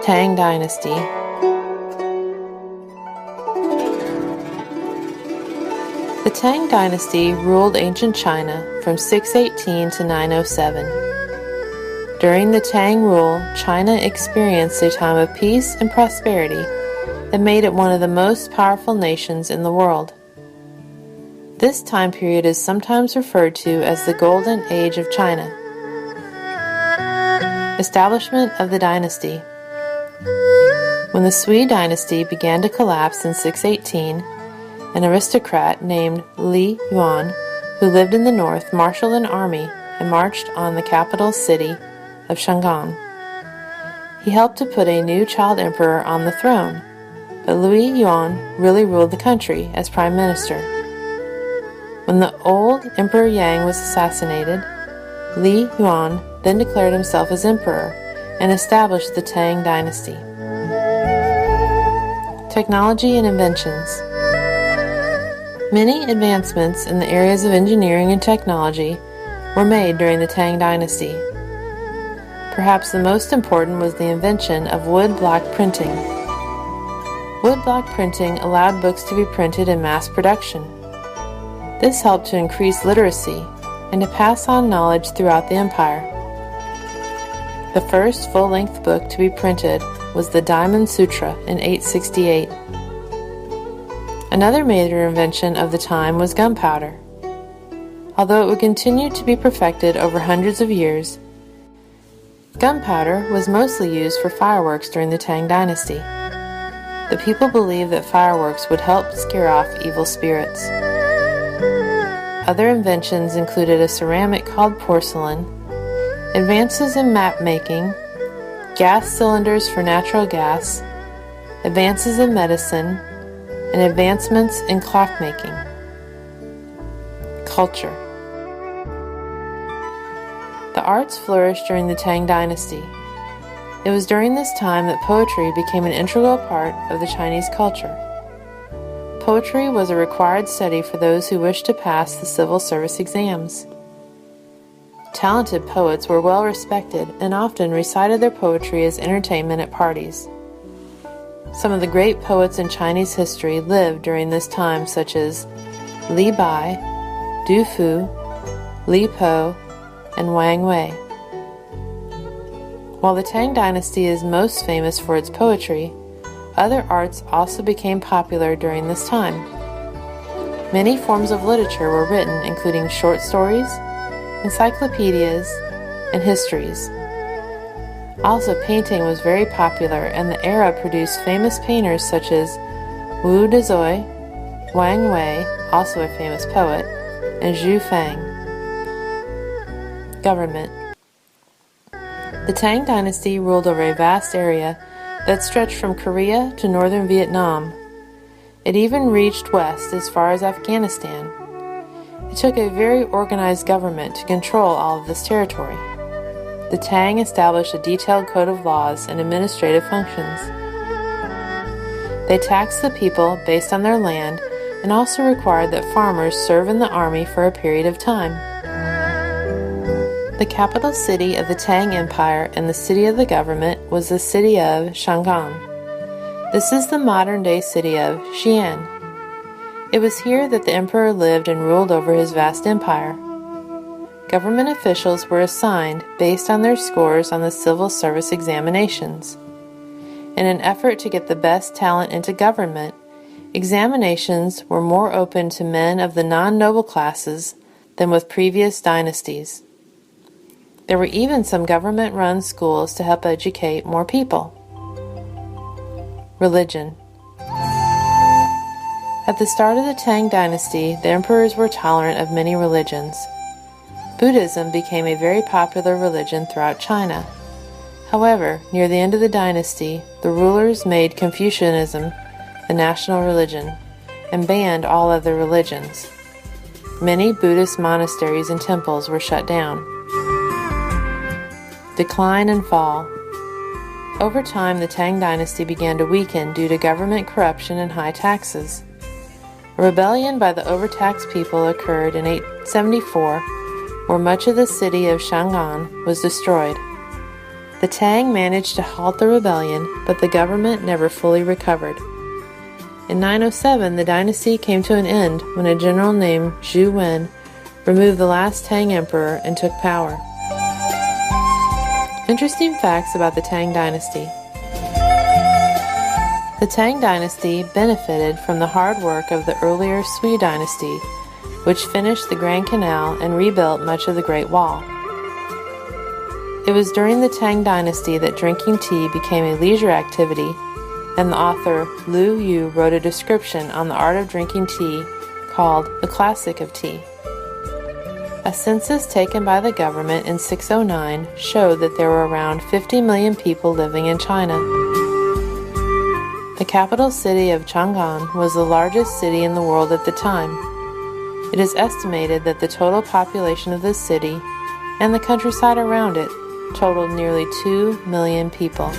Tang Dynasty. The Tang Dynasty ruled ancient China from 618 to 907. During the Tang rule, China experienced a time of peace and prosperity that made it one of the most powerful nations in the world. This time period is sometimes referred to as the Golden Age of China. Establishment of the dynasty. When the Sui Dynasty began to collapse in 618, an aristocrat named Li Yuan, who lived in the north, marshaled an army and marched on the capital city of Chang'an. He helped to put a new child emperor on the throne, but Li Yuan really ruled the country as prime minister. When the old Emperor Yang was assassinated, Li Yuan then declared himself as emperor and established the Tang Dynasty. Technology and inventions. Many advancements in the areas of engineering and technology were made during the Tang Dynasty. Perhaps the most important was the invention of wood block printing. Wood block printing allowed books to be printed in mass production. This helped to increase literacy and to pass on knowledge throughout the empire. The first full-length book to be printed was the Diamond Sutra in 868. Another major invention of the time was gunpowder. Although it would continue to be perfected over hundreds of years, gunpowder was mostly used for fireworks during the Tang Dynasty. The people believed that fireworks would help scare off evil spirits. Other inventions included a ceramic called porcelain, advances in map making, gas cylinders for natural gas, advances in medicine, and advancements in clockmaking. Culture. The arts flourished during the Tang Dynasty. It was during this time that poetry became an integral part of the Chinese culture. Poetry was a required study for those who wished to pass the civil service exams. Talented poets were well respected and often recited their poetry as entertainment at parties. Some of the great poets in Chinese history lived during this time, such as Li Bai, Du Fu, Li Po, and Wang Wei. While the Tang Dynasty is most famous for its poetry, other arts also became popular during this time. Many forms of literature were written, including short stories, encyclopedias, and histories. Also, painting was very popular, and the era produced famous painters such as Wu Dezui, Wang Wei, also a famous poet, and Zhu Fang. Government. The Tang Dynasty ruled over a vast area that stretched from Korea to northern Vietnam. It even reached west as far as Afghanistan. It took a very organized government to control all of this territory. The Tang established a detailed code of laws and administrative functions. They taxed the people based on their land and also required that farmers serve in the army for a period of time. The capital city of the Tang Empire and the city of the government was the city of Chang'an. This is the modern-day city of Xi'an. It was here that the emperor lived and ruled over his vast empire. Government officials were assigned based on their scores on the civil service examinations. In an effort to get the best talent into government, examinations were more open to men of the non-noble classes than with previous dynasties. There were even some government-run schools to help educate more people. Religion. At the start of the Tang Dynasty, the emperors were tolerant of many religions. Buddhism became a very popular religion throughout China. However, near the end of the dynasty, the rulers made Confucianism the national religion and banned all other religions. Many Buddhist monasteries and temples were shut down. Decline and fall. Over time, the Tang Dynasty began to weaken due to government corruption and high taxes. A rebellion by the overtaxed people occurred in 874, where much of the city of Chang'an was destroyed. The Tang managed to halt the rebellion, but the government never fully recovered. In 907, the dynasty came to an end when a general named Li Yuan removed the last Tang emperor and took power. Interesting facts about the Tang Dynasty. The Tang Dynasty benefited from the hard work of the earlier Sui Dynasty, which finished the Grand Canal and rebuilt much of the Great Wall. It was during the Tang Dynasty that drinking tea became a leisure activity, and the author Li Yuan wrote a description on the art of drinking tea called The Classic of Tea. A census taken by the government in 609 showed that there were around 50 million people living in China. The capital city of Chang'an was the largest city in the world at the time. It is estimated that the total population of this city and the countryside around it totaled nearly 2 million people.